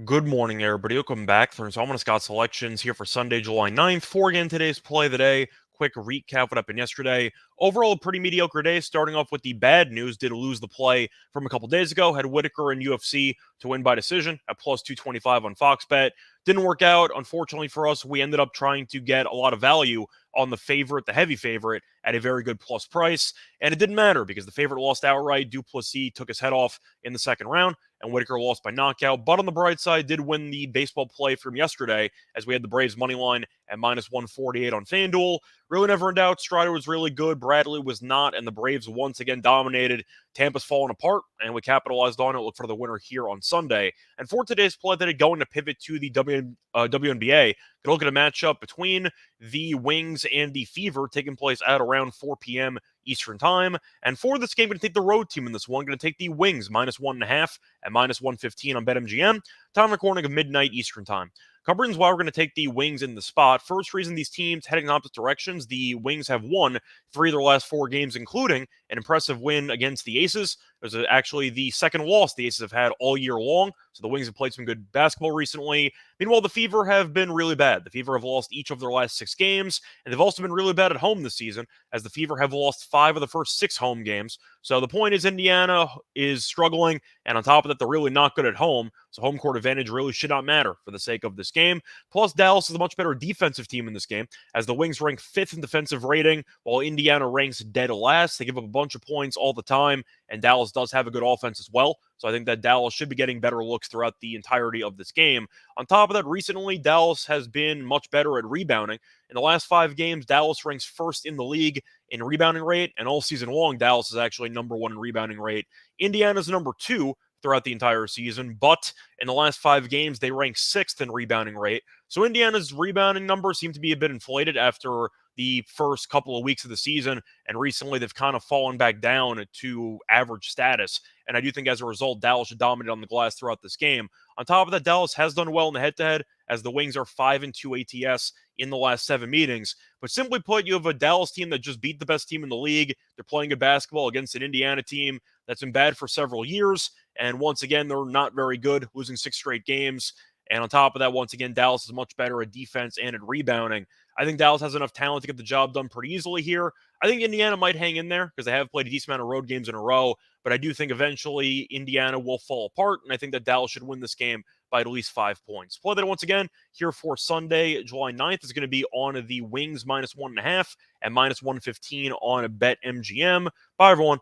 Good morning, everybody. Welcome back. So I'm Scott Selections here for Sunday, July 9th. For again today's play of the day. Quick recap what happened yesterday. Overall, a pretty mediocre day. Starting off with the bad news, did lose the play from a couple days ago. Had Whitaker and UFC to win by decision at plus 225 on Fox Bet. Didn't work out. Unfortunately for us, we ended up trying to get a lot of value on the favorite, the heavy favorite, at a very good plus price. And it didn't matter because the favorite lost outright. Duplessis took his head off in the second round, and Whitaker lost by knockout. But on the bright side, did win the baseball play from yesterday as we had the Braves money line at minus 148 on FanDuel. Really never in doubt. Strider was really good. Bradley was not, and the Braves once again dominated. Tampa's fallen apart, and we capitalized on it. Look for the winner here on Sunday. And for today's play, that going to pivot to the WNBA. Could look at a matchup between the Wings and the Fever taking place at around 4 p.m. Eastern Time. And for this game, going to take the road team in this one. Going to take the Wings minus 1.5 at minus 115 on BetMGM. Time recording of midnight Eastern Time. Couple reasons why we're going to take the Wings in the spot. First reason, these teams heading in opposite directions. The Wings have won 3 of their last 4 games, including an impressive win against the Aces. It was actually the second loss the Aces have had all year long. So the Wings have played some good basketball recently. Meanwhile, the Fever have been really bad. The Fever have lost each of their last 6 games, and they've also been really bad at home this season, as the Fever have lost 5 of the first 6 home games. So the point is Indiana is struggling, and on top of that, they're really not good at home. So home court advantage really should not matter for the sake of this game. Plus, Dallas is a much better defensive team in this game, as the Wings rank 5th in defensive rating, while Indiana ranks dead last. They give up a bunch of points all the time, and Dallas does have a good offense as well. So I think that Dallas should be getting better looks throughout the entirety of this game. On top of that, recently, Dallas has been much better at rebounding. In the last 5 games, Dallas ranks first in the league in rebounding rate, and all season long, Dallas is actually number 1 in rebounding rate. Indiana's number 2 throughout the entire season, but in the last 5 games, they rank 6th in rebounding rate. So Indiana's rebounding numbers seem to be a bit inflated after the first couple of weeks of the season, and recently they've kind of fallen back down to average status. And I do think as a result, Dallas should dominate on the glass throughout this game. On top of that, Dallas has done well in the head-to-head, as the Wings are 5-2 ATS in the last 7 meetings. But simply put, you have a Dallas team that just beat the best team in the league. They're playing good basketball against an Indiana team that's been bad for several years. And once again, they're not very good, losing 6 straight games. And on top of that, once again, Dallas is much better at defense and at rebounding. I think Dallas has enough talent to get the job done pretty easily here. I think Indiana might hang in there because they have played a decent amount of road games in a row. But I do think eventually Indiana will fall apart. And I think that Dallas should win this game by at least 5 points. Play that once again here for Sunday, July 9th is going to be on the Wings minus 1.5 and minus 115 on BetMGM. Bye, everyone.